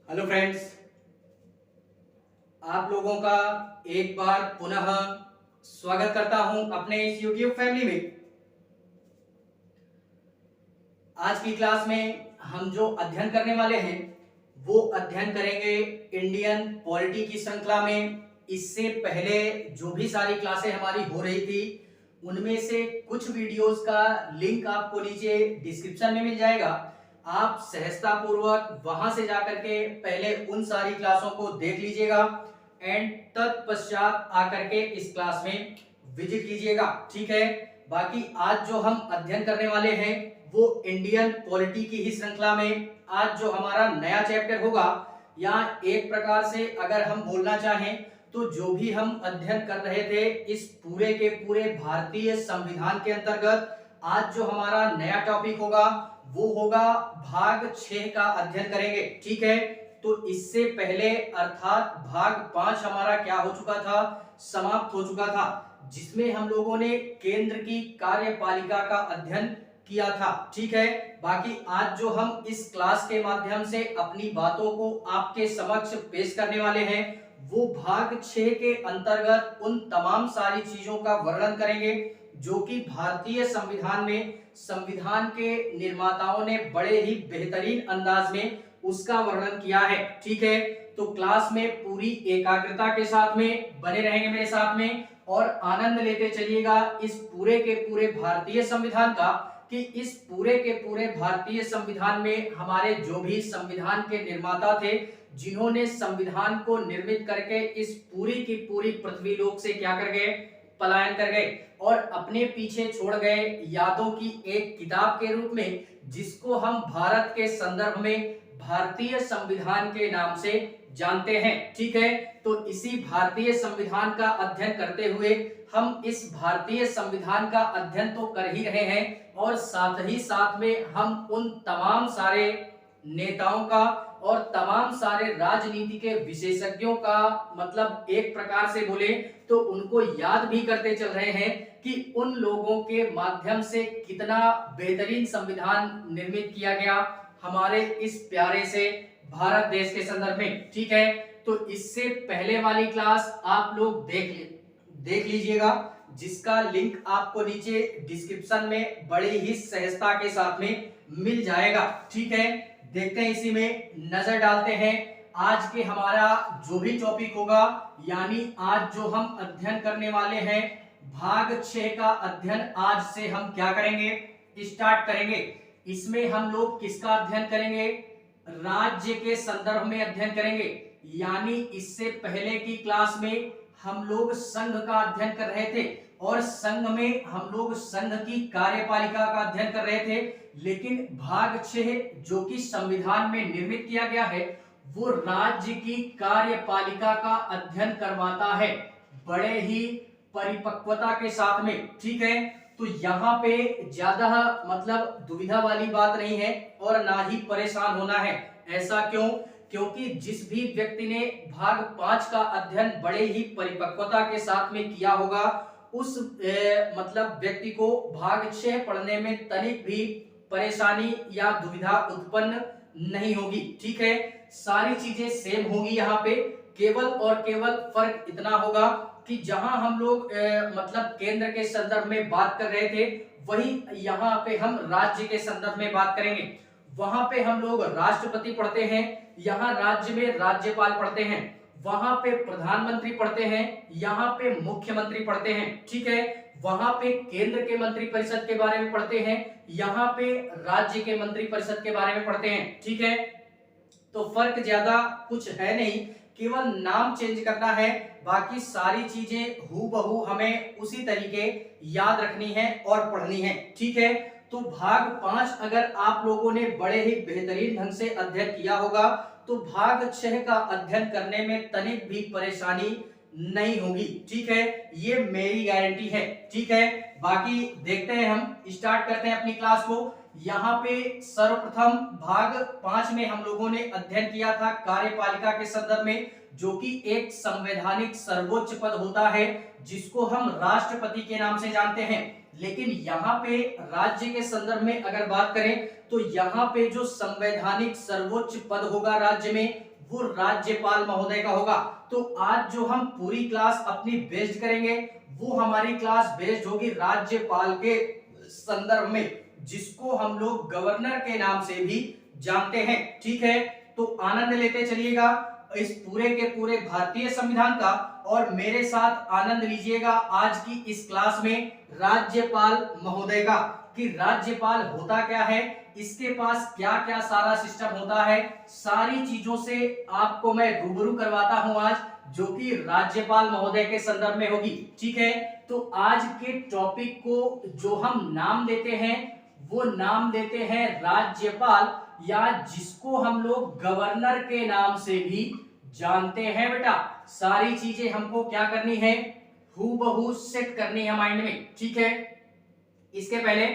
Hello friends, आप लोगों का एक बार पुनः स्वागत करता हूं अपने इस YouTube फैमिली में। आज की क्लास में हम जो अध्ययन करने वाले हैं वो अध्ययन करेंगे इंडियन पॉलिटी की श्रृंखला में। इससे पहले जो भी सारी क्लासें हमारी हो रही थी उनमें से कुछ वीडियोस का लिंक आपको नीचे डिस्क्रिप्शन में मिल जाएगा। आप सहजता पूर्वक वहां से जाकर के पहले उन सारी क्लासों को देख लीजिएगा एंड तत्पश्चात आकर के इस क्लास में विजिट कीजिएगा। ठीक है, बाकी आज जो हम अध्ययन करने वाले हैं वो इंडियन पॉलिटी की ही श्रृंखला में आज जो हमारा नया चैप्टर होगा, या एक प्रकार से अगर हम बोलना चाहें तो जो भी हम अध्ययन कर रहे थे इस पूरे के पूरे भारतीय संविधान के अंतर्गत आज जो हमारा नया टॉपिक होगा वो होगा भाग 6 का अध्ययन करेंगे। ठीक है, तो इससे पहले अर्थात भाग 5 हमारा क्या हो चुका था, समाप्त हो चुका था, जिसमें हम लोगों ने केंद्र की कार्यपालिका का अध्ययन किया था। ठीक है, बाकी आज जो हम इस क्लास के माध्यम से अपनी बातों को आपके समक्ष पेश करने वाले हैं वो भाग 6 के अंतर्गत उन तमाम सारी चीजों का वर्णन करेंगे जो कि भारतीय संविधान में संविधान के निर्माताओं ने बड़े ही बेहतरीन अंदाज में उसका वर्णन किया है। ठीक है, तो क्लास में पूरी एकाग्रता के साथ में बने रहेंगे मेरे साथ में और आनंद लेते चलिएगा इस पूरे के पूरे भारतीय संविधान का, कि इस पूरे के पूरे भारतीय संविधान में हमारे जो भी संविधान के निर्माता थे जिन्होंने संविधान को निर्मित करके इस पूरी की पूरी पृथ्वी लोक से क्या कर गए, पलायन कर गए और अपने पीछे छोड़ गए यादों की एक किताब के रूप में, जिसको हम भारत के संदर्भ में भारतीय संविधान के नाम से जानते हैं। ठीक है, तो इसी भारतीय संविधान का अध्ययन करते हुए हम इस भारतीय संविधान का अध्ययन तो कर ही रहे हैं और साथ ही साथ में हम उन तमाम सारे नेताओं का और तमाम सारे राजनीति के विशेषज्ञों का, मतलब एक प्रकार से बोले तो उनको याद भी करते चल रहे हैं कि उन लोगों के माध्यम से कितना बेहतरीन संविधान निर्मित किया गया हमारे इस प्यारे से भारत देश के संदर्भ में। ठीक है, तो इससे पहले वाली क्लास आप लोग देख लीजिएगा, जिसका लिंक आपको नीचे डिस्क्रिप्शन में बड़ी ही सहजता के साथ में मिल जाएगा। ठीक है, देखते हैं, इसी में नजर डालते हैं आज के हमारा जो भी टॉपिक होगा, यानी आज जो हम अध्ययन करने वाले हैं भाग 6 का अध्ययन आज से हम क्या करेंगे, स्टार्ट करेंगे। इसमें हम लोग किसका अध्ययन करेंगे, राज्य के संदर्भ में अध्ययन करेंगे। यानी इससे पहले की क्लास में हम लोग संघ का अध्ययन कर रहे थे और संघ में हम लोग संघ की कार्यपालिका का अध्ययन कर रहे थे, लेकिन भाग 6 जो कि संविधान में निर्मित किया गया है वो राज्य की कार्यपालिका का अध्ययन करवाता है बड़े ही परिपक्वता के साथ में। ठीक है, तो यहाँ पे ज्यादा मतलब दुविधा वाली बात नहीं है और ना ही परेशान होना है। ऐसा क्यों? क्योंकि जिस भी व्यक्ति ने भाग 5 का अध्ययन बड़े ही परिपक्वता के साथ में किया होगा उस मतलब व्यक्ति को भाग 6 पढ़ने में तनिक भी परेशानी या दुविधा उत्पन्न नहीं होगी। ठीक है, सारी चीजें सेम होंगी। यहाँ पे केवल और केवल फर्क इतना होगा कि जहां हम लोग मतलब केंद्र के संदर्भ में बात कर रहे थे वही यहाँ पे हम राज्य के संदर्भ में बात करेंगे। वहां पे हम लोग राष्ट्रपति पढ़ते हैं, यहाँ राज्य में राज्यपाल पढ़ते हैं, वहां पे प्रधानमंत्री पढ़ते हैं, यहाँ पे मुख्यमंत्री पढ़ते हैं। ठीक है, वहां पे केंद्र के मंत्रिपरिषद के बारे में पढ़ते हैं, यहाँ पे राज्य के मंत्रिपरिषद के बारे में पढ़ते हैं। ठीक है, तो फर्क ज्यादा कुछ है नहीं, केवल नाम चेंज करना है, बाकी सारी चीजें हूबहू हमें उसी तरीके याद रखनी है और पढ़नी है। ठीक है, तो भाग 5 अगर आप लोगों ने बड़े ही बेहतरीन ढंग से अध्ययन किया होगा तो भाग 6 का अध्ययन करने में तनिक भी परेशानी नहीं होगी। ठीक है, ये मेरी गारंटी है। ठीक है, बाकी देखते हैं, हम स्टार्ट करते हैं अपनी क्लास को। यहाँ पे सर्वप्रथम भाग 5 में हम लोगों ने अध्ययन किया था कार्यपालिका के संदर्भ में, जो कि एक संवैधानिक सर्वोच्च पद होता है जिसको हम राष्ट्रपति के नाम से जानते हैं। लेकिन यहाँ पे राज्य के संदर्भ में अगर बात करें तो यहाँ पे जो संवैधानिक सर्वोच्च पद होगा राज्य में वो राज्यपाल महोदय का होगा। तो आज जो हम पूरी क्लास अपनी बेस्ड करेंगे वो हमारी क्लास बेस्ड होगी राज्यपाल के संदर्भ में, जिसको हम लोग गवर्नर के नाम से भी जानते हैं। ठीक है, तो आनंद लेते चलिएगा इस पूरे के पूरे भारतीय संविधान का, और मेरे साथ आनंद लीजिएगा आज की इस क्लास में राज्यपाल महोदय का, कि राज्यपाल होता क्या है, इसके पास क्या क्या सारा सिस्टम होता है, सारी चीजों से आपको मैं रूबरू करवाता हूं आज, जो कि राज्यपाल महोदय के संदर्भ में होगी। ठीक है, तो आज के टॉपिक को जो हम नाम देते हैं वो नाम देते हैं राज्यपाल, या जिसको हम लोग गवर्नर के नाम से भी जानते हैं। बेटा सारी चीजें हमको क्या करनी है, हूबहू सेट करनी है माइंड में। ठीक है, इसके पहले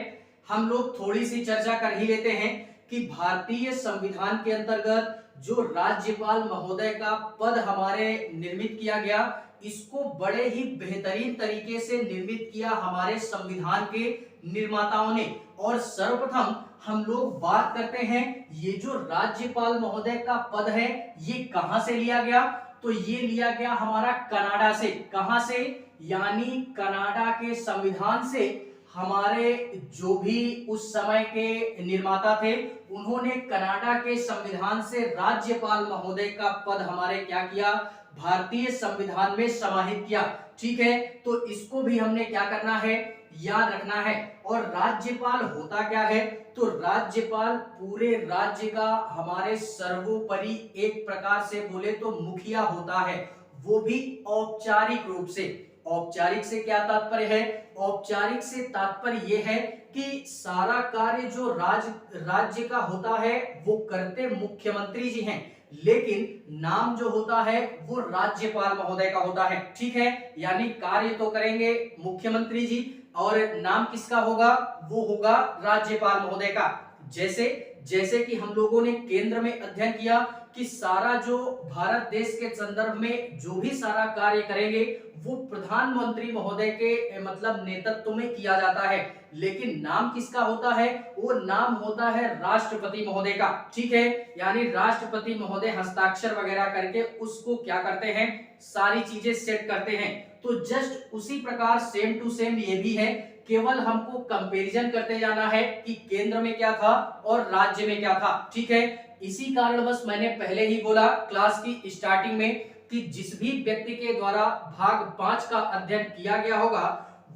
हम लोग थोड़ी सी चर्चा कर ही लेते हैं कि भारतीय संविधान के अंतर्गत जो राज्यपाल महोदय का पद हमारे निर्मित किया गया, इसको बड़े ही बेहतरीन तरीके से निर्मित किया हमारे संविधान के निर्माताओं ने। और सर्वप्रथम हम लोग बात करते हैं ये जो राज्यपाल महोदय का पद है ये कहां से लिया गया, तो ये लिया गया हमारा कनाडा से। कहां से, यानी कनाडा के संविधान से। हमारे जो भी उस समय के निर्माता थे उन्होंने कनाडा के संविधान से राज्यपाल महोदय का पद हमारे क्या किया, भारतीय संविधान में समाहित किया। ठीक है, तो इसको भी हमने क्या करना है, याद रखना है। और राज्यपाल होता क्या है, तो राज्यपाल पूरे राज्य का हमारे सर्वोपरि एक प्रकार से बोले तो मुखिया होता है, वो भी औपचारिक रूप से। औपचारिक से क्या तात्पर्य है, औपचारिक से तात्पर्य यह है कि सारा कार्य जो राज्य का होता है वो करते मुख्यमंत्री जी हैं, लेकिन नाम जो होता है वो राज्यपाल महोदय का होता है। ठीक है, यानी कार्य तो करेंगे मुख्यमंत्री जी और नाम किसका होगा, वो होगा राज्यपाल महोदय का। जैसे कि हम लोगों ने केंद्र में अध्ययन किया कि सारा जो भारत देश के संदर्भ में जो भी सारा कार्य करेंगे वो प्रधानमंत्री महोदय के मतलब नेतृत्व में किया जाता है, लेकिन नाम किसका होता है, वो नाम होता है राष्ट्रपति महोदय का। ठीक है, यानी राष्ट्रपति महोदय हस्ताक्षर वगैरह करके उसको क्या करते हैं, सारी चीजें सेट करते हैं। तो जस्ट उसी प्रकार सेम टू सेम ये भी है, केवल हमको कंपैरिजन करते जाना है कि केंद्र में क्या था और राज्य में क्या था। ठीक है, इसी कारणवश मैंने पहले ही बोला क्लास की स्टार्टिंग में कि जिस भी व्यक्ति के द्वारा भाग 5 का अध्ययन किया गया होगा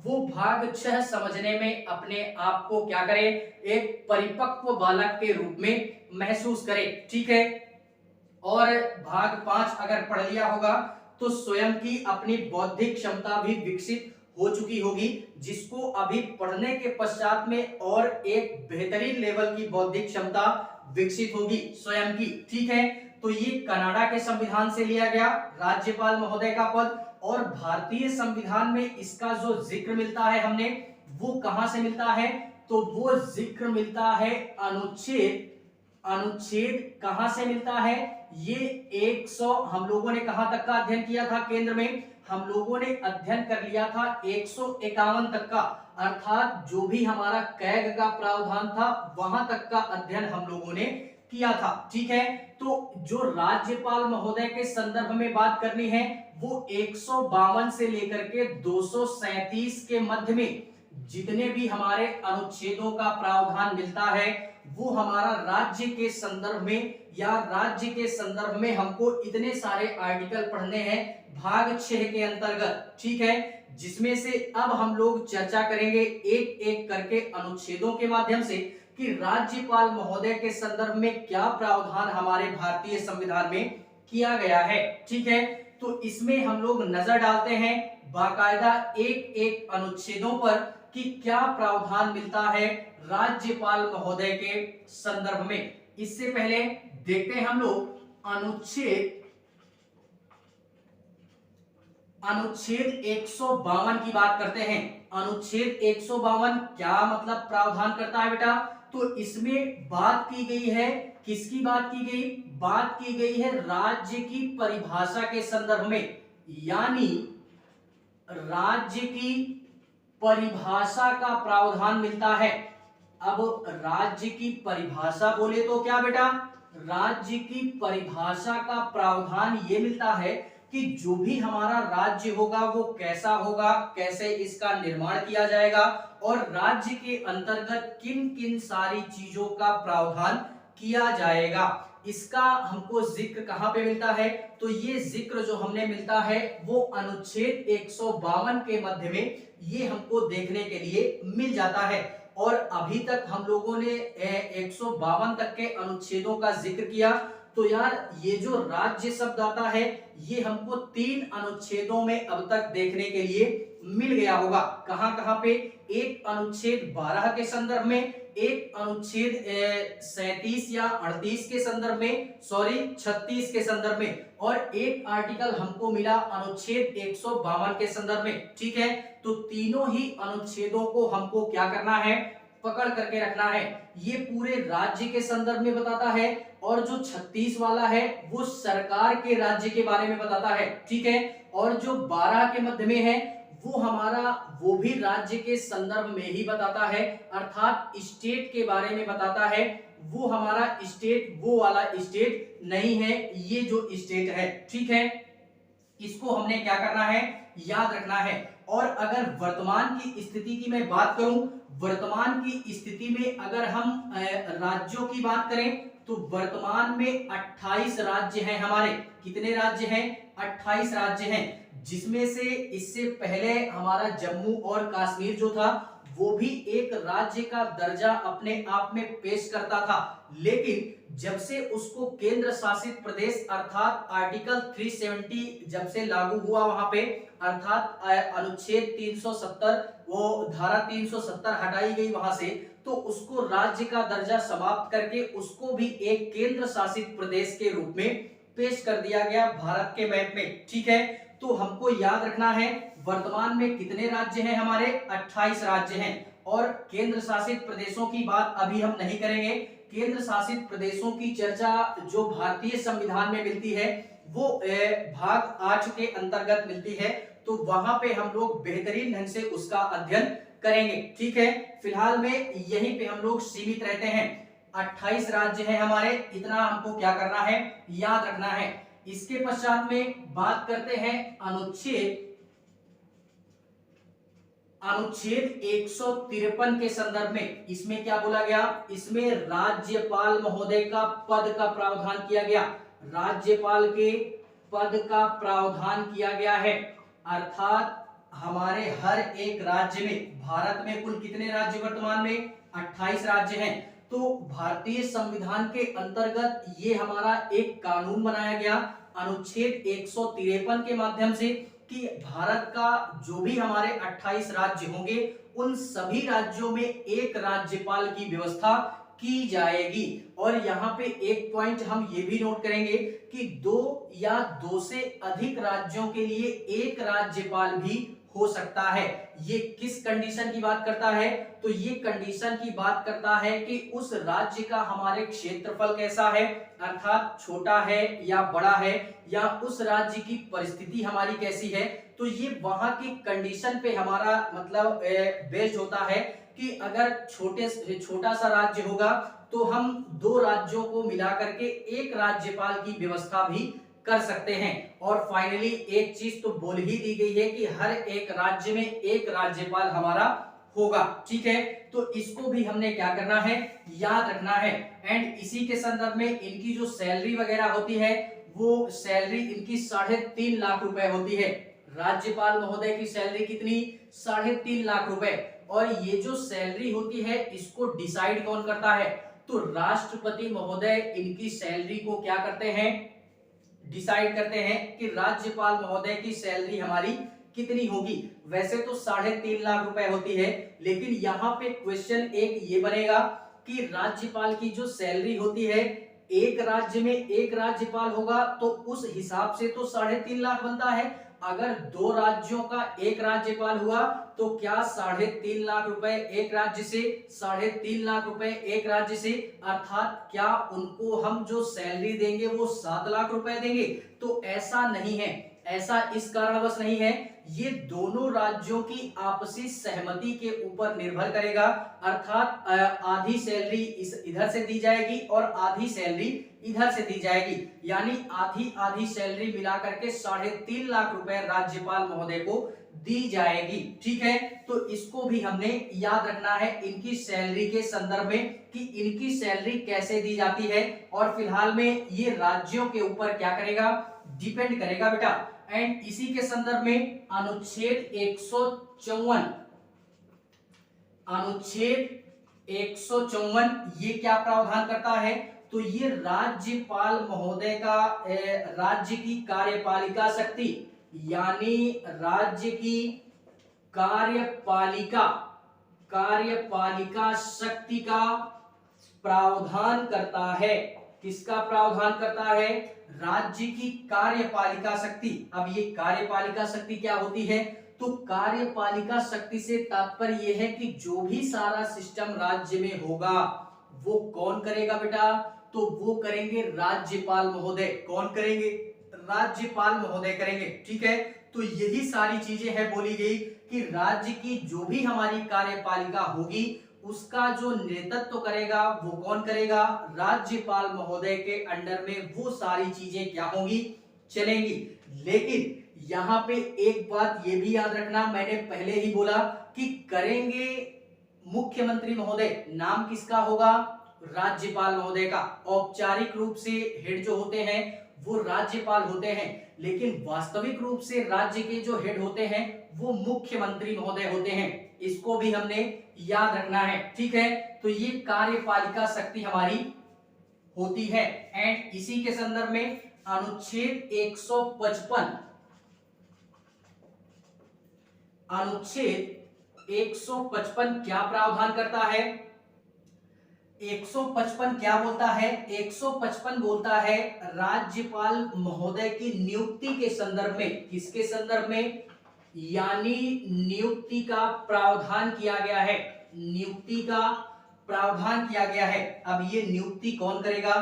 वो भाग 6 समझने में अपने आप को क्या करे, एक परिपक्व बालक के रूप में महसूस करे। ठीक है, और भाग 5 अगर पढ़ लिया होगा तो स्वयं की अपनी बौद्धिक क्षमता भी विकसित हो चुकी होगी, जिसको अभी पढ़ने के पश्चात में और एक बेहतरीन लेवल की बौद्धिक क्षमता विकसित होगी स्वयं की। ठीक है, तो ये कनाडा के संविधान से लिया गया राज्यपाल महोदय का पद, और भारतीय संविधान में इसका जो जिक्र मिलता है हमें, वो कहां से मिलता है, तो वो जिक्र मिलता है अनुच्छेद कहां से मिलता है, ये 100 हम लोगों ने कहां तक का अध्ययन किया था केंद्र में, हम लोगों ने अध्ययन कर लिया था 151 तक का, अर्थात जो भी हमारा कैग का प्रावधान था वहां तक का अध्ययन हम लोगों ने किया था। ठीक है, तो जो राज्यपाल महोदय के संदर्भ में बात करनी है वो 152 से लेकर के 237 के मध्य में जितने भी हमारे अनुच्छेदों का प्रावधान मिलता है वो हमारा राज्य के संदर्भ में, या राज्य के संदर्भ में हमको इतने सारे आर्टिकल पढ़ने हैं भाग 6 के अंतर्गत। ठीक है, जिसमें से अब हम लोग चर्चा करेंगे एक एक करके अनुच्छेदों के माध्यम से कि राज्यपाल महोदय के संदर्भ में क्या प्रावधान हमारे भारतीय संविधान में किया गया है। ठीक है, तो इसमें हम लोग नजर डालते हैं बाकायदा एक एक अनुच्छेदों पर कि क्या प्रावधान मिलता है राज्यपाल महोदय के संदर्भ में। इससे पहले देखते हैं हम लोग अनुच्छेद 152 की बात करते हैं। अनुच्छेद 152 क्या मतलब प्रावधान करता है बेटा, तो इसमें बात की गई है, किसकी बात की गई, बात की गई है राज्य की परिभाषा के संदर्भ में, यानी राज्य की परिभाषा का प्रावधान मिलता है। अब राज्य की परिभाषा बोले तो क्या बेटा, राज्य की परिभाषा का प्रावधान ये मिलता है कि जो भी हमारा राज्य होगा वो कैसा होगा, कैसे इसका निर्माण किया जाएगा और राज्य के अंतर्गत किन किन सारी चीजों का प्रावधान किया जाएगा। इसका हमको जिक्र कहां पे मिलता है? तो ये जिक्र जो हमने मिलता है वो अनुच्छेद 152 के मध्य में ये हमको देखने के लिए मिल जाता है। और अभी तक हम लोगों ने 152 तक के अनुच्छेदों का जिक्र किया। तो यार ये जो राज्य शब्द आता है ये हमको 3 अनुच्छेदों में अब तक देखने के लिए मिल गया होगा। कहां कहां पे? एक अनुच्छेद 12 के संदर्भ में, एक अनुच्छेद 37 या 38 के संदर्भ में, सॉरी 36 के संदर्भ में, और एक आर्टिकल हमको मिला अनुच्छेद 152 के संदर्भ में। ठीक है, तो तीनों ही अनुच्छेदों को हमको क्या करना है? पकड़ करके रखना है। ये पूरे राज्य के संदर्भ में बताता है और जो 36 वाला है वो सरकार के राज्य के बारे में बताता है। ठीक है, और जो 12 के मध्य में है वो हमारा वो भी राज्य के संदर्भ में ही बताता है, अर्थात स्टेट के बारे में बताता है। वो हमारा स्टेट वो वाला स्टेट नहीं है, ये जो स्टेट है। ठीक है, इसको हमने क्या करना है? याद रखना है। और अगर वर्तमान की स्थिति की मैं बात करूं, वर्तमान की स्थिति में अगर हम राज्यों की बात करें तो वर्तमान में 28 राज्य हैं हमारे। कितने राज्य हैं? 28 राज्य हैं, जिसमें से इससे पहले हमारा जम्मू और कश्मीर जो था वो भी एक राज्य का दर्जा अपने आप में पेश करता था, लेकिन जब से उसको केंद्र शासित प्रदेश अर्थात आर्टिकल 370 जब से लागू हुआ वहां पे, अर्थात अनुच्छेद 370 वो धारा 370 हटाई गई वहां से, तो उसको राज्य का दर्जा समाप्त करके उसको भी एक केंद्र शासित प्रदेश के रूप में पेश कर दिया गया भारत के मैप में। ठीक है, तो हमको याद रखना है वर्तमान में कितने राज्य हैं हमारे? 28 राज्य हैं। और केंद्र शासित प्रदेशों की बात अभी हम नहीं करेंगे। केंद्र शासित प्रदेशों की चर्चा जो भारतीय संविधान में मिलती है वो भाग 8 के अंतर्गत मिलती है, तो वहां पे हम लोग बेहतरीन ढंग से उसका अध्ययन करेंगे। ठीक है, फिलहाल में यहीं पे हम लोग सीमित रहते हैं। 28 राज्य हैं हमारे, इतना हमको क्या करना है? याद रखना है। इसके पश्चात में बात करते हैं अनुच्छेद 153 के संदर्भ में। इसमें क्या बोला गया? इसमें राज्यपाल महोदय का पद का प्रावधान किया गया। राज्यपाल के पद का प्रावधान किया गया है, अर्थात हमारे हर एक राज्य में, भारत में कुल कितने राज्य वर्तमान में? 28 राज्य हैं। तो भारतीय संविधान के अंतर्गत ये हमारा एक कानून बनाया गया अनुच्छेद 153 के माध्यम से कि भारत का जो भी हमारे 28 राज्य होंगे उन सभी राज्यों में एक राज्यपाल की व्यवस्था की जाएगी। और यहाँ पे एक पॉइंट हम ये भी नोट करेंगे कि 2 या 2 से अधिक राज्यों के लिए एक राज्यपाल भी हो सकता है। ये किस कंडीशन की बात करता है? तो ये कंडीशन की बात करता है कि उस राज्य का हमारे क्षेत्रफल कैसा है, अर्थात छोटा है या बड़ा है, या उस राज्य की परिस्थिति हमारी कैसी है। तो ये वहां की कंडीशन पे हमारा मतलब बेस्ड होता है कि अगर छोटा सा राज्य होगा तो हम 2 राज्यों को मिला करके एक राज्यपाल की व्यवस्था भी कर सकते हैं। और फाइनली एक चीज तो बोल ही दी गई है कि हर एक राज्य में एक राज्यपाल हमारा होगा। ठीक है, तो इसको भी हमने क्या करना है? याद रखना है। एंड इसी के संदर्भ में इनकी जो सैलरी वगैरह होती है वो सैलरी इनकी 3.5 लाख रुपए होती है। राज्यपाल महोदय की सैलरी कितनी? 3.5 लाख रुपए। और ये जो सैलरी होती है इसको डिसाइड कौन करता है? तो राष्ट्रपति महोदय इनकी सैलरी को क्या करते हैं? डिसाइड करते हैं कि राज्यपाल महोदय की सैलरी हमारी कितनी होगी। वैसे तो 3.5 लाख रुपए होती है, लेकिन यहाँ पे क्वेश्चन एक ये बनेगा कि राज्यपाल की जो सैलरी होती है, एक राज्य में एक राज्यपाल होगा तो उस हिसाब से तो 3.5 लाख बनता है। अगर 2 राज्यों का एक राज्यपाल हुआ तो क्या 3.5 लाख रुपए एक राज्य से, 3.5 लाख रुपए एक राज्य से, अर्थात क्या उनको हम जो सैलरी देंगे वो 7 लाख रुपए देंगे? तो ऐसा नहीं है। ऐसा इस कारणवश नहीं है, ये दोनों राज्यों की आपसी सहमति के ऊपर निर्भर करेगा। अर्थात आधी सैलरी इधर से दी जाएगी और आधी सैलरी इधर से दी जाएगी, यानी आधी आधी सैलरी मिलाकर के 3.5 लाख रुपए राज्यपाल महोदय को दी जाएगी। ठीक है, तो इसको भी हमने याद रखना है इनकी सैलरी के संदर्भ में कि इनकी सैलरी कैसे दी जाती है, और फिलहाल में ये राज्यों के ऊपर क्या करेगा, डिपेंड करेगा बेटा। एंड इसी के संदर्भ में अनुच्छेद 154 ये क्या प्रावधान करता है, तो ये राज्यपाल महोदय का राज्य की कार्यपालिका शक्ति, यानी राज्य की कार्यपालिका शक्ति का प्रावधान करता है। किसका प्रावधान करता है, राज्य की कार्यपालिका शक्ति। अब ये कार्यपालिका शक्ति क्या होती है, तो कार्यपालिका शक्ति से तात्पर्य यह है कि जो भी सारा सिस्टम राज्य में होगा वो कौन करेगा बेटा, तो वो करेंगे राज्यपाल महोदय। कौन करेंगे, राज्यपाल महोदय करेंगे। ठीक है, तो यही सारी चीजें हैं बोली गई कि राज्य की जो भी हमारी कार्यपालिका होगी उसका जो नेतृत्व करेगा वो कौन करेगा, राज्यपाल महोदय के अंडर में वो सारी चीजें क्या होंगी, चलेंगी। लेकिन यहाँ पे एक बात ये भी याद रखना, मैंने पहले ही बोला कि करेंगे मुख्यमंत्री महोदय। नाम किसका होगा, राज्यपाल महोदय का। औपचारिक रूप से हेड जो होते हैं वो राज्यपाल होते हैं, लेकिन वास्तविक रूप से राज्य के जो हेड होते हैं वो मुख्यमंत्री महोदय होते हैं। इसको भी हमने याद रखना है। ठीक है, तो ये कार्यपालिका शक्ति हमारी होती है। एंड इसी के संदर्भ में अनुच्छेद 155 क्या प्रावधान करता है, 155 क्या बोलता है, 155 बोलता है राज्यपाल महोदय की नियुक्ति के संदर्भ में। किसके संदर्भ में, यानी नियुक्ति का प्रावधान किया गया है, नियुक्ति का प्रावधान किया गया है। अब ये नियुक्ति कौन करेगा,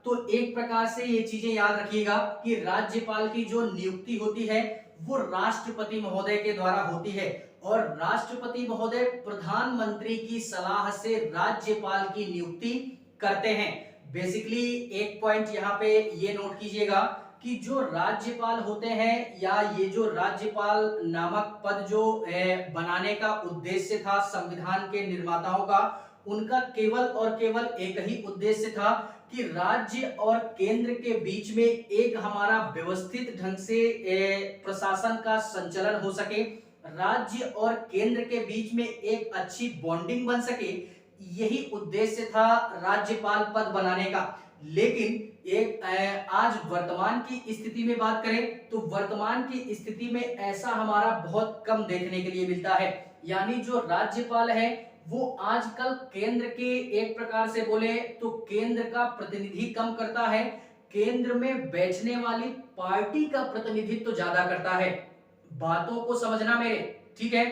तो एक प्रकार से ये चीजें याद रखिएगा कि राज्यपाल की जो नियुक्ति होती है वो राष्ट्रपति महोदय के द्वारा होती है, और राष्ट्रपति महोदय प्रधानमंत्री की सलाह से राज्यपाल की नियुक्ति करते हैं। बेसिकली एक पॉइंट यहाँ पे ये नोट कीजिएगा कि जो राज्यपाल होते हैं, या ये जो राज्यपाल नामक पद जो बनाने का उद्देश्य था संविधान के निर्माताओं का, उनका केवल और केवल एक ही उद्देश्य था कि राज्य और केंद्र के बीच में एक हमारा व्यवस्थित ढंग से प्रशासन का संचालन हो सके, राज्य और केंद्र के बीच में एक अच्छी बॉन्डिंग बन सके, यही उद्देश्य था राज्यपाल पद बनाने का। लेकिन एक आज वर्तमान की स्थिति में बात करें तो वर्तमान की स्थिति में ऐसा हमारा बहुत कम देखने के लिए मिलता है, यानी जो राज्यपाल है वो आजकल केंद्र के एक प्रकार से बोले तो केंद्र का प्रतिनिधि कम करता है, केंद्र में बैठने वाली पार्टी का प्रतिनिधित्व तो ज्यादा करता है। बातों को समझना मेरे, ठीक है,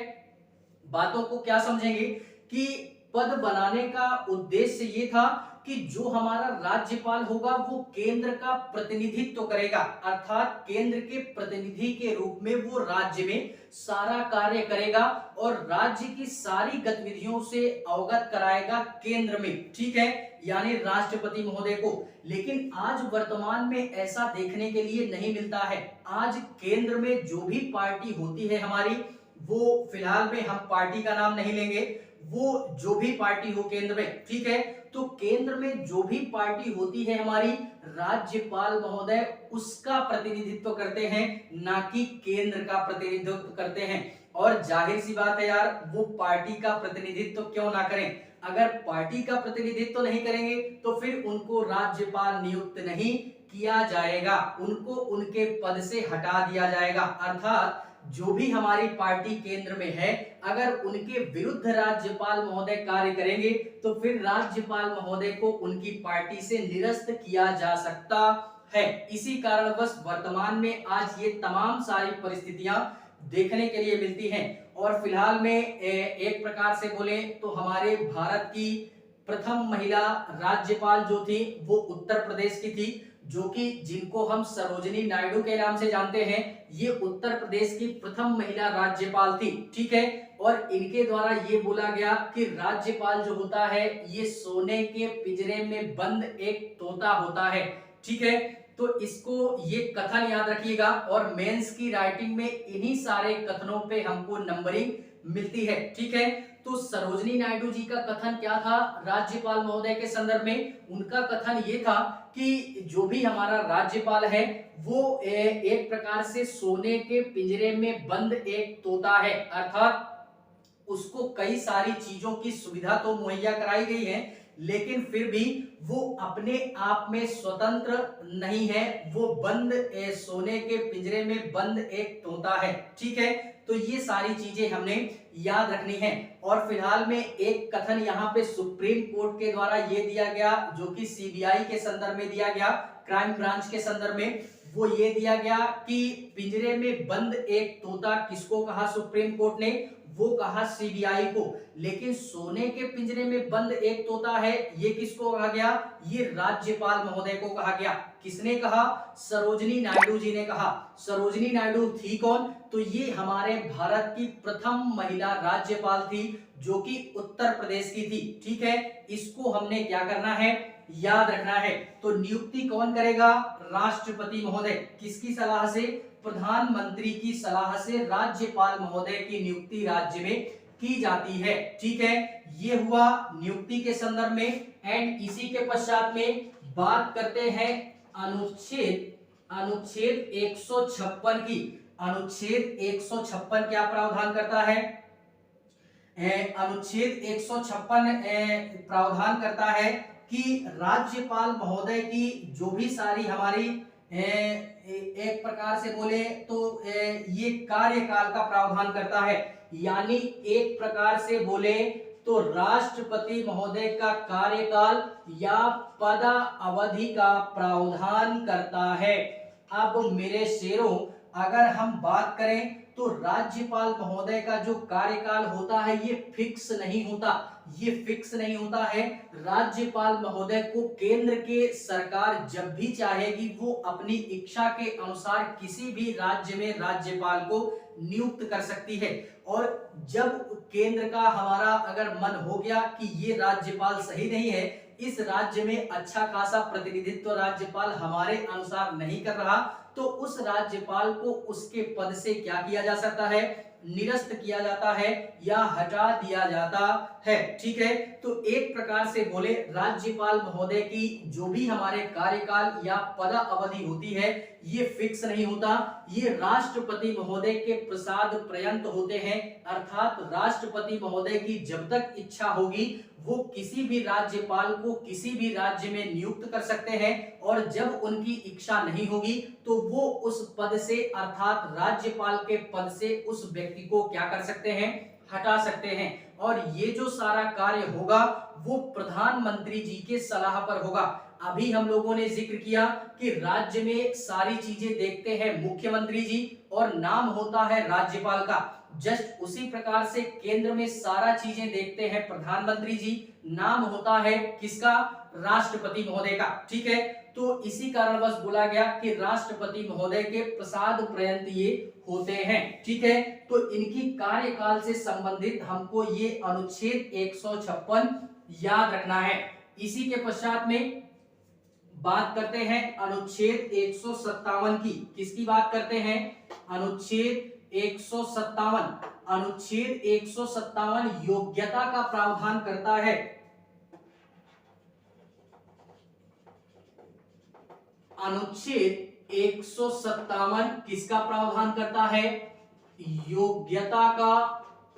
बातों को क्या समझेंगे कि पद बनाने का उद्देश्य ये था कि जो हमारा राज्यपाल होगा वो केंद्र का प्रतिनिधित्व करेगा, अर्थात केंद्र के प्रतिनिधि के रूप में वो राज्य में सारा कार्य करेगा और राज्य की सारी गतिविधियों से अवगत कराएगा केंद्र में। ठीक है, यानी राष्ट्रपति महोदय को। लेकिन आज वर्तमान में ऐसा देखने के लिए नहीं मिलता है। आज केंद्र में जो भी पार्टी होती है हमारी, वो फिलहाल में हम पार्टी का नाम नहीं लेंगे, वो जो भी पार्टी हो केंद्र में, ठीक है, तो केंद्र में जो भी पार्टी होती है हमारी, राज्यपाल महोदय उसका प्रतिनिधित्व करते हैं, ना कि केंद्र का प्रतिनिधित्व करते हैं। और जाहिर सी बात है यार, वो पार्टी का प्रतिनिधित्व क्यों ना करें, अगर पार्टी का प्रतिनिधित्व नहीं करेंगे तो फिर उनको राज्यपाल नियुक्त नहीं किया जाएगा, उनको उनके पद से हटा दिया जाएगा। अर्थात जो भी हमारी पार्टी केंद्र में है, अगर उनके विरुद्ध राज्यपाल महोदय कार्य करेंगे तो फिर राज्यपाल महोदय को उनकी पार्टी से निरस्त किया जा सकता है। इसी कारणवश वर्तमान में आज ये तमाम सारी परिस्थितियां देखने के लिए मिलती हैं। और फिलहाल में एक प्रकार से बोले तो हमारे भारत की प्रथम महिला राज्यपाल जो थी वो उत्तर प्रदेश की थी, जो कि जिनको हम सरोजिनी नायडू के नाम से जानते हैं, ये उत्तर प्रदेश की प्रथम महिला राज्यपाल थी। ठीक है, और इनके द्वारा ये बोला गया कि राज्यपाल जो होता है ये सोने के पिंजरे में बंद एक तोता होता है। ठीक है, तो इसको ये कथन याद रखिएगा और मेंस की राइटिंग में इन्हीं सारे कथनों पे हमको नंबरिंग मिलती है। ठीक है, तो सरोजिनी नायडू जी का कथन क्या था राज्यपाल महोदय के संदर्भ में? उनका कथन ये था कि जो भी हमारा राज्यपाल है वो एक प्रकार से सोने के पिंजरे में बंद एक तोता है, अर्थात उसको कई सारी चीजों की सुविधा तो मुहैया कराई गई है, लेकिन फिर भी वो अपने आप में स्वतंत्र नहीं है, वो बंद सोने के पिंजरे में बंद एक तोता है। ठीक है, तो ये सारी चीजें हमने याद रखनी है। और फिलहाल में एक कथन यहाँ पे सुप्रीम कोर्ट के द्वारा ये दिया गया, जो कि सीबीआई के संदर्भ में दिया गया, क्राइम ब्रांच के संदर्भ में, वो ये दिया गया कि पिंजरे में बंद एक तोता किसको कहा सुप्रीम कोर्ट ने? वो कहा सीबीआई को। लेकिन सोने के पिंजरे में बंद एक तोता है ये किसको कहा गया? ये राज्यपाल महोदय को कहा गया। किसने कहा? सरोजिनी नायडू जी ने कहा। सरोजिनी नायडू थी कौन? तो ये हमारे भारत की प्रथम महिला राज्यपाल थी, जो कि उत्तर प्रदेश की थी। ठीक है, इसको हमने क्या करना है? याद रखना है। तो नियुक्ति कौन करेगा? राष्ट्रपति महोदय। किसकी सलाह से? प्रधानमंत्री की सलाह से राज्यपाल महोदय की नियुक्ति राज्य में की जाती है। ठीक है, ये हुआ नियुक्ति के संदर्भ में। एंड इसी के पश्चात में बात करते हैं अनुच्छेद 156 की। अनुच्छेद 156 क्या प्रावधान करता है? अनुच्छेद 156 प्रावधान करता है कि राज्यपाल महोदय की जो भी सारी हमारी एक प्रकार से बोले तो ये कार्यकाल का प्रावधान करता है। यानी एक प्रकार से बोले तो राष्ट्रपति महोदय का कार्यकाल या पद अवधि का प्रावधान करता है। अब मेरे शेरों, अगर हम बात करें तो राज्यपाल महोदय का जो कार्यकाल होता है ये फिक्स नहीं होता, ये फिक्स नहीं होता है। राज्यपाल महोदय को केंद्र के सरकार जब भी चाहेगी वो अपनी इच्छा के अनुसार किसी भी राज्य में राज्यपाल को नियुक्त कर सकती है। और जब केंद्र का हमारा अगर मन हो गया कि ये राज्यपाल सही नहीं है, इस राज्य में अच्छा खासा प्रतिनिधित्व राज्यपाल हमारे अनुसार नहीं कर रहा, तो उस राज्यपाल को उसके पद से क्या किया जा सकता है? निरस्त किया जाता है या हटा दिया जाता है। ठीक है, तो एक प्रकार से बोले राज्यपाल महोदय की जो भी हमारे कार्यकाल या पद अवधि होती है ये फिक्स नहीं होता, ये राष्ट्रपति महोदय के प्रसाद पर्यंत होते हैं। अर्थात राष्ट्रपति महोदय की जब तक इच्छा होगी वो किसी भी राज्यपाल को किसी भी राज्य में नियुक्त कर सकते हैं, और जब उनकी इच्छा नहीं होगी तो वो उस पद से अर्थात राज्यपाल के पद से उस व्यक्ति को क्या कर सकते हैं? हटा सकते हैं। और ये जो सारा कार्य होगा वो प्रधानमंत्री जी के सलाह पर होगा। अभी हम लोगों ने जिक्र किया कि राज्य में सारी चीजें देखते हैं मुख्यमंत्री जी और नाम होता है राज्यपाल का। जस्ट उसी प्रकार से केंद्र में सारा चीजें देखते हैं प्रधानमंत्री जी, नाम होता है किसका? राष्ट्रपति महोदय का। ठीक है, तो इसी कारणवश बोला गया कि राष्ट्रपति महोदय के प्रसाद पर्यंत ये होते हैं। ठीक है, तो इनकी कार्यकाल से संबंधित हमको ये अनुच्छेद 156 याद रखना है। इसी के पश्चात में बात करते हैं अनुच्छेद 157 की। किसकी बात करते हैं? अनुच्छेद 157। अनुच्छेद 157 योग्यता का प्रावधान करता है। अनुच्छेद 157 किसका प्रावधान करता है? योग्यता का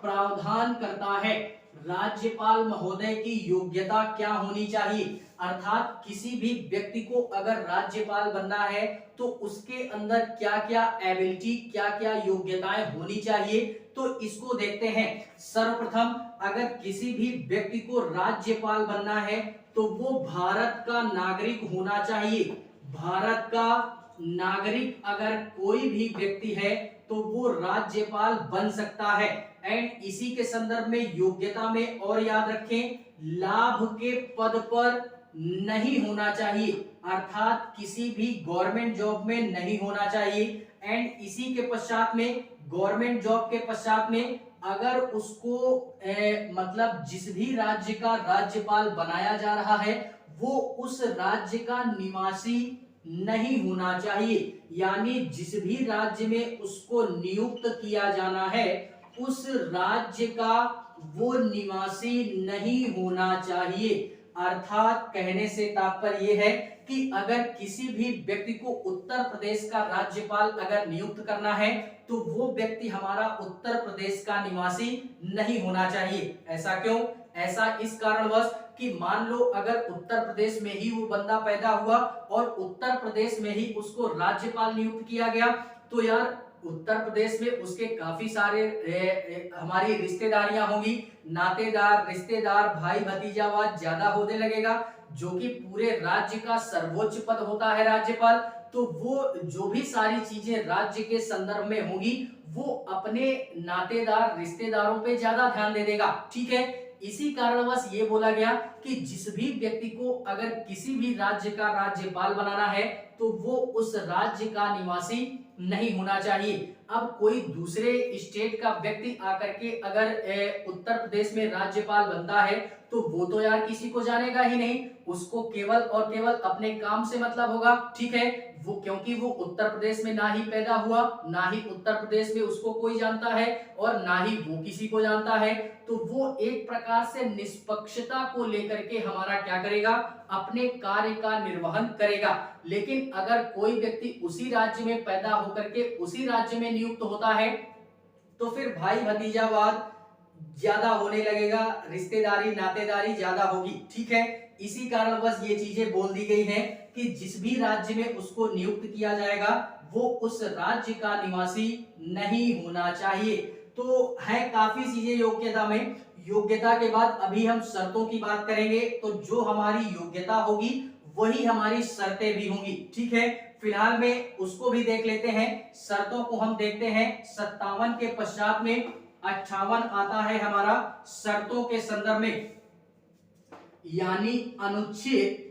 प्रावधान करता है। राज्यपाल महोदय की योग्यता क्या होनी चाहिए? अर्थात किसी भी व्यक्ति को अगर राज्यपाल बनना है तो उसके अंदर क्या क्या एबिलिटी, क्या क्या योग्यताएं होनी चाहिए, तो इसको देखते हैं। सर्वप्रथम अगर किसी भी व्यक्ति को राज्यपाल बनना है तो वो भारत का नागरिक होना चाहिए। भारत का नागरिक अगर कोई भी व्यक्ति है तो वो राज्यपाल बन सकता है। एंड इसी के संदर्भ में योग्यता में और याद रखें, लाभ के पद पर नहीं होना चाहिए। अर्थात किसी भी गवर्नमेंट जॉब में नहीं होना चाहिए। एंड इसी के पश्चात में गवर्नमेंट जॉब के पश्चात में अगर उसको मतलब जिस भी राज्य का राज्यपाल बनाया जा रहा है वो उस राज्य का निवासी नहीं होना चाहिए, यानी जिस भी राज्य में उसको नियुक्त किया जाना है उस राज्य का वो निवासी नहीं होना चाहिए। अर्थात कहने से तात्पर्य यह है कि अगर किसी भी व्यक्ति को उत्तर प्रदेश का राज्यपाल अगर नियुक्त करना है तो वो व्यक्ति हमारा उत्तर प्रदेश का निवासी नहीं होना चाहिए। ऐसा क्यों? ऐसा इस कारणवश कि मान लो अगर उत्तर प्रदेश में ही वो बंदा पैदा हुआ और उत्तर प्रदेश में ही उसको राज्यपाल नियुक्त किया गया तो यार उत्तर प्रदेश में उसके काफी सारे हमारी रिश्तेदारियां होंगी, नातेदार रिश्तेदार भाई भतीजावाद ज्यादा होने लगेगा, जो कि पूरे राज्य का सर्वोच्च पद होता है राज्यपाल। तो वो जो भी सारी चीजें राज्य के संदर्भ में होंगी वो अपने नातेदार रिश्तेदारों पे ज्यादा ध्यान दे देगा। ठीक है, इसी कारणवश ये बोला गया कि जिस भी व्यक्ति को अगर किसी भी राज्य का राज्यपाल बनाना है तो वो उस राज्य का निवासी नहीं होना चाहिए। अब कोई दूसरे स्टेट का व्यक्ति आकर के अगर उत्तर प्रदेश में राज्यपाल बनता है तो वो तो यार किसी को जानेगा ही नहीं, उसको केवल और केवल अपने काम से मतलब होगा। ठीक है, वो क्योंकि वो उत्तर प्रदेश में ना ही पैदा हुआ, ना ही उत्तर प्रदेश में उसको कोई जानता है और ना ही वो किसी को जानता है, तो वो एक प्रकार से निष्पक्षता को लेकर के हमारा क्या करेगा, अपने कार्य का निर्वहन करेगा। लेकिन अगर कोई व्यक्ति उसी राज्य में पैदा होकर के उसी राज्य में नियुक्त होता है तो फिर भाई भतीजावाद ज्यादा होने लगेगा, रिश्तेदारी नातेदारी ज्यादा होगी। ठीक है, इसी कारणवश ये चीजें बोल दी गई हैं कि जिस भी राज्य में उसको नियुक्त किया जाएगा वो उस राज्य का निवासी नहीं होना चाहिए। तो है काफी चीजें योग्यता में। योग्यता के बाद अभी हम शर्तों की बात करेंगे, तो जो हमारी योग्यता होगी वही हमारी शर्तें भी होंगी। ठीक है, फिलहाल में उसको भी देख लेते हैं। शर्तों को हम देखते हैं 57 के पश्चात में 58 आता है हमारा शर्तों के संदर्भ में, यानी अनुच्छेद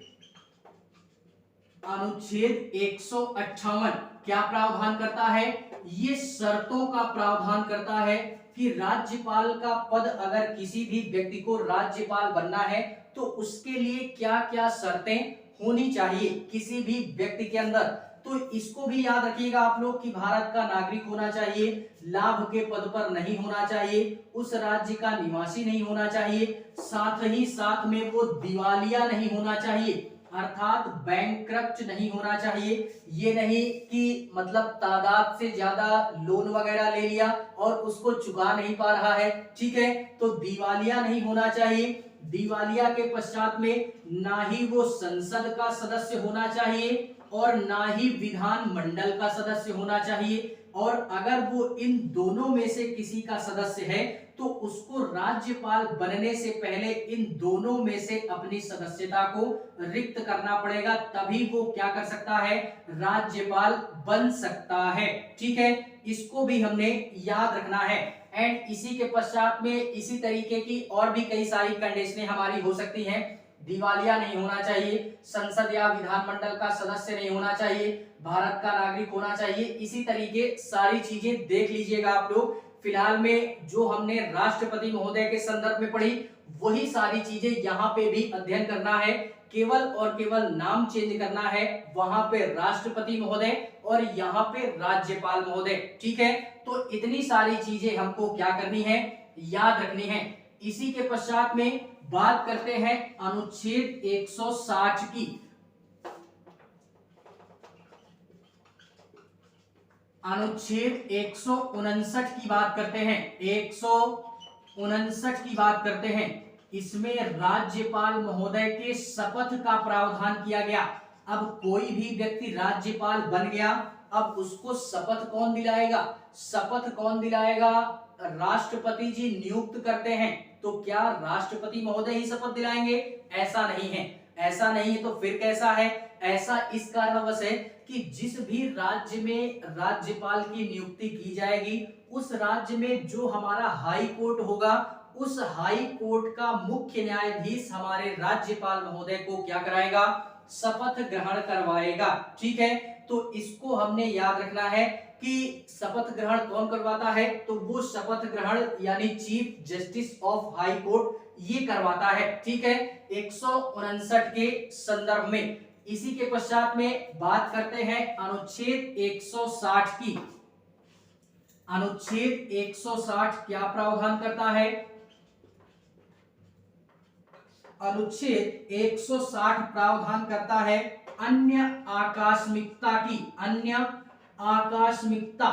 158 क्या प्रावधान करता है? ये शर्तों का प्रावधान करता है कि राज्यपाल का पद अगर किसी भी व्यक्ति को राज्यपाल बनना है तो उसके लिए क्या क्या शर्तें होनी चाहिए किसी भी व्यक्ति के अंदर। तो इसको भी याद रखिएगा आप लोग कि भारत का नागरिक होना चाहिए, लाभ के पद पर नहीं होना चाहिए, उस राज्य का निवासी नहीं होना चाहिए, साथ ही साथ में वो दिवालिया नहीं होना चाहिए, अर्थात बैंकक्रप्ट नहीं होना चाहिए। ये नहीं कि मतलब तादाद से ज्यादा लोन वगैरह ले लिया और उसको चुका नहीं पा रहा है। ठीक है, तो दिवालिया नहीं होना चाहिए। दिवालिया के पश्चात में ना ही वो संसद का सदस्य होना चाहिए और ना ही विधान मंडल का सदस्य होना चाहिए, और अगर वो इन दोनों में से किसी का सदस्य है तो उसको राज्यपाल बनने से पहले इन दोनों में से अपनी सदस्यता को रिक्त करना पड़ेगा, तभी वो क्या कर सकता है, राज्यपाल बन सकता है। ठीक है, इसको भी हमने याद रखना है। एंड इसी के पश्चात में इसी तरीके की और भी कई सारी कंडीशनें हमारी हो सकती हैं। दिवालिया नहीं होना चाहिए, संसद या विधानमंडल का सदस्य नहीं होना चाहिए, भारत का नागरिक होना चाहिए। इसी तरीके सारी चीजें देख लीजिएगा आप लोग। फिलहाल में जो हमने राष्ट्रपति महोदय के संदर्भ में पढ़ी वही सारी चीजें यहाँ पे भी अध्ययन करना है। केवल और केवल नाम चेंज करना है, वहां पे राष्ट्रपति महोदय और यहाँ पे राज्यपाल महोदय। ठीक है, तो इतनी सारी चीजें हमको क्या करनी है, याद रखनी है। इसी के पश्चात में बात करते हैं अनुच्छेद 160 की। अनुच्छेद 159 की बात करते हैं, 159 की बात करते हैं। इसमें राज्यपाल महोदय के शपथ का प्रावधान किया गया। अब कोई भी व्यक्ति राज्यपाल बन गया, अब उसको शपथ कौन दिलाएगा? शपथ कौन दिलाएगा? राष्ट्रपति जी नियुक्त करते हैं। तो क्या राष्ट्रपति महोदय ही शपथ दिलाएंगे? ऐसा नहीं है। ऐसा नहीं है तो फिर कैसा है? ऐसा इस कारणवश है कि जिस भी राज्य में राज्यपाल की नियुक्ति की जाएगी उस राज्य में जो हमारा हाई कोर्ट होगा उस हाई कोर्ट का मुख्य न्यायाधीश हमारे राज्यपाल महोदय को क्या कराएगा, शपथ ग्रहण करवाएगा। ठीक है, तो इसको हमने याद रखना है कि शपथ ग्रहण कौन करवाता है, तो वो शपथ ग्रहण यानी chief justice of high court ये करवाता है। ठीक है, 159 के संदर्भ में। इसी के पश्चात में बात करते हैं अनुच्छेद 160 की। अनुच्छेद 160 क्या प्रावधान करता है? अनुच्छेद 160 प्रावधान करता है अन्य आकस्मिकता की, अन्य आकस्मिकता,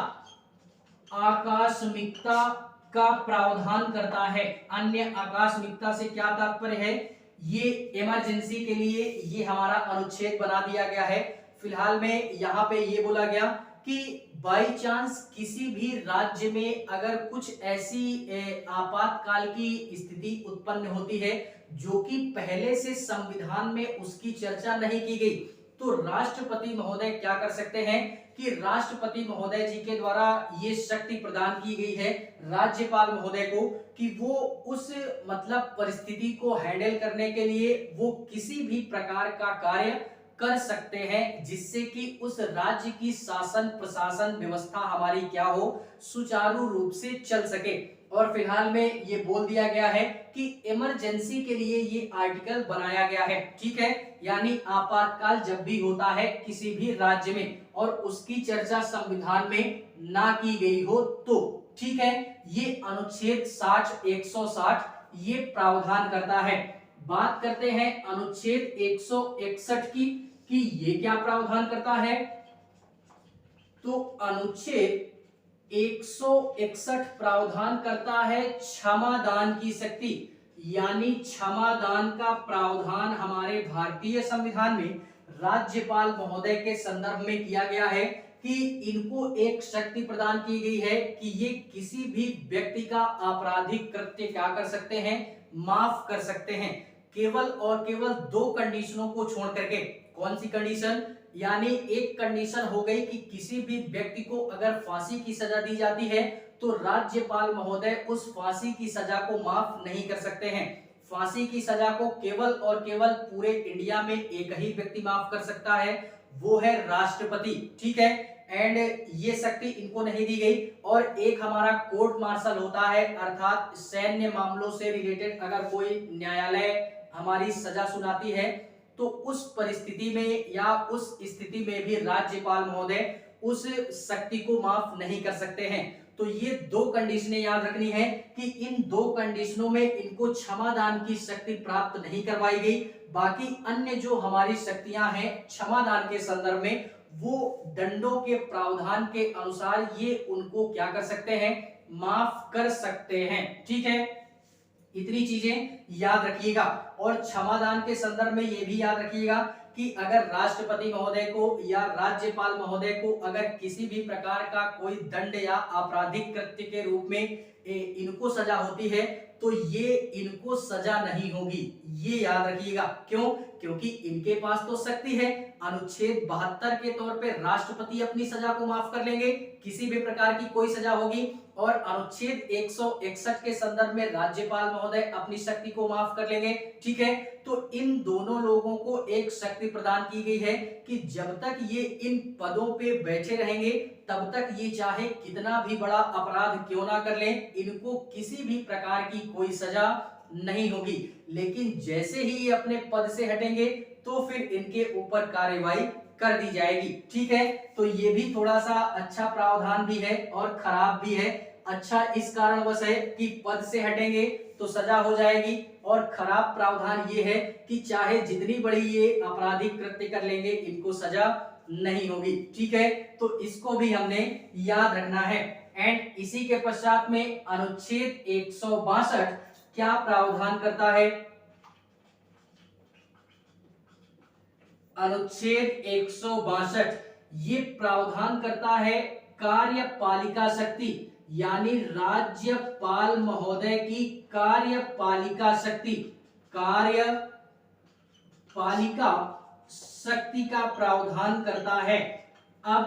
आकस्मिकता का प्रावधान करता है। अन्य आकस्मिकता से क्या तात्पर्य है? ये इमरजेंसी के लिए ये हमारा अनुच्छेद बना दिया गया है। फिलहाल में यहाँ पे ये बोला गया कि बाई चांस किसी भी राज्य में अगर कुछ ऐसी आपातकाल की स्थिति उत्पन्न होती है जो कि पहले से संविधान में उसकी चर्चा नहीं की गई, तो राष्ट्रपति महोदय क्या कर सकते हैं कि राष्ट्रपति महोदय जी के द्वारा ये शक्ति प्रदान की गई है राज्यपाल महोदय को कि वो उस मतलब परिस्थिति को हैंडल करने के लिए वो किसी भी प्रकार का कार्य कर सकते हैं जिससे कि उस राज्य की शासन प्रशासन व्यवस्था हमारी क्या हो, सुचारू रूप से चल सके। और फिलहाल में ये बोल दिया गया है कि इमरजेंसी के लिए ये आर्टिकल बनाया गया है। ठीक है, यानी आपातकाल जब भी होता है किसी भी राज्य में और उसकी चर्चा संविधान में ना की गई हो तो, ठीक है, ये अनुच्छेद 160 ये प्रावधान करता है। बात करते हैं अनुच्छेद 161 की कि ये क्या प्रावधान करता है। तो अनुच्छेद 161 प्रावधान करता है क्षमादान की शक्ति, यानी क्षमादान का प्रावधान हमारे भारतीय संविधान में राज्यपाल महोदय के संदर्भ में किया गया है कि इनको एक शक्ति प्रदान की गई है कि ये किसी भी व्यक्ति का आपराधिक कृत्य क्या कर सकते हैं, माफ कर सकते हैं, केवल और केवल दो कंडीशनों को छोड़ करके। कौन सी कंडीशन? यानी एक कंडीशन हो गई कि किसी भी व्यक्ति को अगर फांसी की सजा दी जाती है तो राज्यपाल महोदय उस फांसी की सजा को माफ नहीं कर सकते हैं। फांसी की सजा को केवल और केवल पूरे इंडिया में एक ही व्यक्ति माफ कर सकता है, वो है राष्ट्रपति। ठीक है, एंड ये शक्ति इनको नहीं दी गई। और एक हमारा कोर्ट मार्शल होता है, अर्थात सैन्य मामलों से रिलेटेड अगर कोई न्यायालय हमारी सजा सुनाती है तो उस परिस्थिति में या उस स्थिति में भी राज्यपाल महोदय उस शक्ति को माफ नहीं कर सकते हैं। तो ये दो कंडीशनें याद रखनी है कि इन दो कंडीशनों में इनको क्षमादान की शक्ति प्राप्त नहीं करवाई गई। बाकी अन्य जो हमारी शक्तियां हैं क्षमादान के संदर्भ में, वो दंडों के प्रावधान के अनुसार ये उनको क्या कर सकते हैं, माफ कर सकते हैं। ठीक है, इतनी चीजें याद रखिएगा। और क्षमादान के संदर्भ में ये भी याद रखिएगा कि अगर राष्ट्रपति महोदय को या राज्यपाल महोदय को अगर किसी भी प्रकार का कोई दंड या आपराधिक कृत्य के रूप में इनको सजा होती है तो ये इनको सजा नहीं होगी, ये याद रखिएगा। क्यों? क्योंकि इनके पास तो शक्ति है। अनुच्छेद 72 के तौर पे राष्ट्रपति अपनी सजा को माफ कर लेंगे, किसी भी प्रकार की कोई सजा होगी। और अनुच्छेद 161 के संदर्भ में राज्यपाल महोदय अपनी शक्ति को माफ कर लेंगे। ठीक है, तो इन दोनों लोगों को एक शक्ति प्रदान की गई है कि जब तक ये इन पदों पे बैठे रहेंगे तब तक ये चाहे कितना भी बड़ा अपराध क्यों ना कर लें, इनको किसी भी प्रकार की कोई सजा नहीं होगी। लेकिन जैसे ही ये अपने पद से हटेंगे तो फिर इनके ऊपर कार्रवाई कर दी जाएगी। ठीक है, तो ये भी थोड़ा सा अच्छा प्रावधान भी है और खराब भी है। अच्छा इस कारणवश है कि पद से हटेंगे तो सजा हो जाएगी, और खराब प्रावधान ये है कि चाहे जितनी बड़ी ये आपराधिक कृत्य कर लेंगे इनको सजा नहीं होगी। ठीक है, तो इसको भी हमने याद रखना है। एंड इसी के पश्चात में अनुच्छेद 162 क्या प्रावधान करता है? अनुच्छेद 162 ये प्रावधान करता है कार्यपालिका शक्ति, यानी राज्यपाल महोदय की कार्यपालिका शक्ति, कार्यपालिका शक्ति का प्रावधान करता है। अब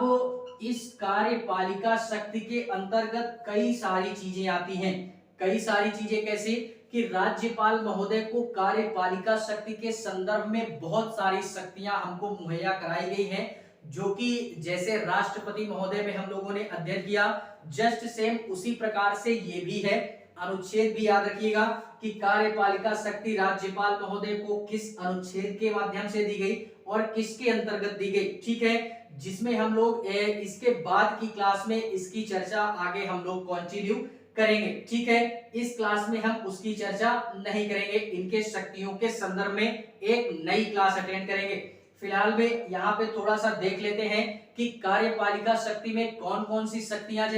इस कार्यपालिका शक्ति के अंतर्गत कई सारी चीजें आती हैं। कई सारी चीजें कैसे कि राज्यपाल महोदय को कार्यपालिका शक्ति के संदर्भ में बहुत सारी शक्तियां हमको मुहैया कराई गई हैं, जो कि जैसे राष्ट्रपति महोदय में हम लोगों ने अध्ययन किया, जस्ट सेम उसी प्रकार से ये भी है। अनुच्छेद भी याद रखिएगा कि कार्यपालिका शक्ति राज्यपाल महोदय को किस अनुच्छेद के माध्यम से दी गई और किसके अंतर्गत दी गई, ठीक है, जिसमें हम लोग इसके बाद की क्लास में इसकी चर्चा आगे हम लोग कंटिन्यू करेंगे, ठीक है। इस क्लास में हम उसकी चर्चा नहीं करेंगे, इनके शक्तियों के संदर्भ में एक नई क्लास अटेंड करेंगे। फिलहाल में यहाँ पे थोड़ा सा देख लेते हैं कि कार्यपालिका शक्ति में कौन कौन सी शक्तियां,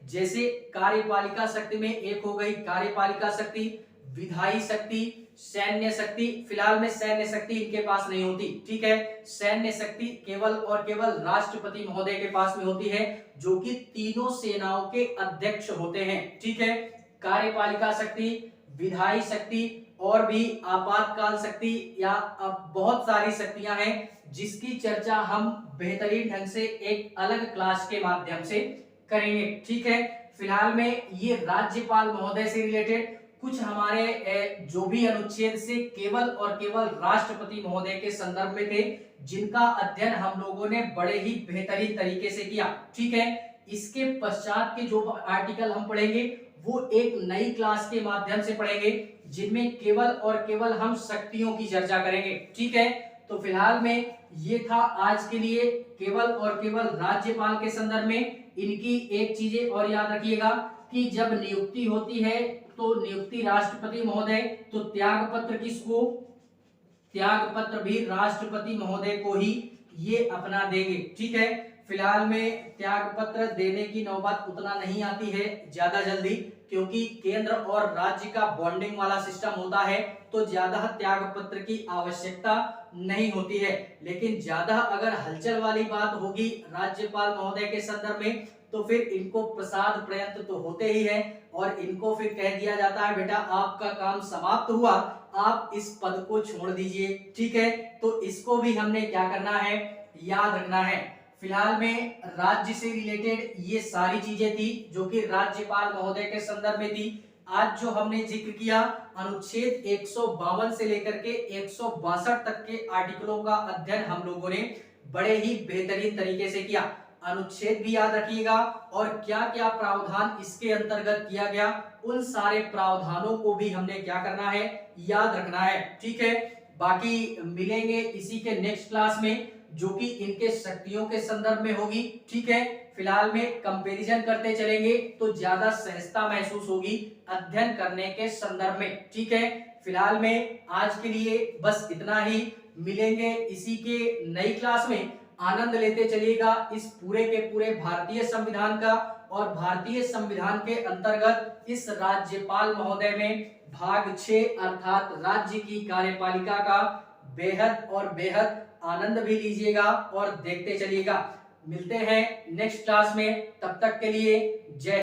जैसे कार्यपालिका शक्ति में एक हो गई कार्यपालिका शक्ति, विधायी शक्ति, सैन्य शक्ति। फिलहाल में सैन्य शक्ति इनके पास नहीं होती, ठीक है। सैन्य शक्ति केवल और केवल राष्ट्रपति महोदय के पास में होती है, जो कि तीनों सेनाओं के अध्यक्ष होते हैं, ठीक है। कार्यपालिका शक्ति, विधायी शक्ति और भी आपातकाल शक्ति या बहुत सारी शक्तियां हैं, जिसकी चर्चा हम बेहतरीन ढंग से एक अलग क्लास के माध्यम से करेंगे, ठीक है। फिलहाल में ये राज्यपाल महोदय से रिलेटेड कुछ हमारे जो भी अनुच्छेद से केवल और केवल राष्ट्रपति महोदय के संदर्भ में थे, जिनका अध्ययन हम लोगों ने बड़े ही बेहतरीन तरीके से किया, ठीक है। इसके पश्चात के जो आर्टिकल हम पढ़ेंगे वो एक नई क्लास के माध्यम से पढ़ेंगे, जिनमें केवल और केवल हम शक्तियों की चर्चा करेंगे, ठीक है। तो फिलहाल में ये था आज के लिए केवल और केवल राज्यपाल के संदर्भ में। इनकी एक चीजें और याद रखिएगा कि जब नियुक्ति होती है तो नियुक्ति राष्ट्रपति महोदय, तो त्याग पत्र किसको, त्याग पत्र भी राष्ट्रपति महोदय को ही ये अपना देंगे, ठीक है। फिलहाल में त्याग पत्र देने की नौबत उतना नहीं आती है ज्यादा जल्दी, क्योंकि केंद्र और राज्य का बॉन्डिंग वाला सिस्टम होता है, तो ज्यादा त्याग पत्र की आवश्यकता नहीं होती है। लेकिन ज्यादा अगर हलचल वाली बात होगी राज्यपाल महोदय के संदर्भ में, तो फिर इनको प्रसाद प्रयत्न तो होते ही है और इनको फिर कह दिया जाता है बेटा आपका काम समाप्त हुआ, आप इस पद को छोड़ दीजिए, ठीक है। तो इसको भी हमने क्या करना है, याद रखना है। फिलहाल में राज्य से रिलेटेड ये सारी चीजें थी जो कि राज्यपाल महोदय के संदर्भ में थी। आज जो हमने जिक्र किया अनुच्छेद 152 से लेकर के 162 तक के आर्टिकलों का अध्ययन हम लोगों ने बड़े ही बेहतरीन तरीके से किया। अनुच्छेद भी याद रखिएगा और क्या क्या प्रावधान इसके अंतर्गत किया गया, उन सारे प्रावधानों को भी हमने क्या करना है, याद रखना है, ठीक है। बाकी मिलेंगे इसी के नेक्स्ट क्लास में, जो कि इनके शक्तियों के संदर्भ में होगी, ठीक है। फिलहाल में कंपैरिजन करते चलेंगे तो ज्यादा सहजता महसूस होगी अध्ययन करने के संदर्भ में, ठीक है। फिलहाल में आज के लिए बस इतना ही, मिलेंगे इसी के नई क्लास में। आनंद लेते चलिएगा इस पूरे के पूरे भारतीय संविधान का, और भारतीय संविधान के अंतर्गत इस राज्यपाल महोदय में भाग 6 अर्थात राज्य की कार्यपालिका का बेहद और बेहद आनंद भी लीजिएगा और देखते चलिएगा। मिलते हैं नेक्स्ट क्लास में, तब तक के लिए जय।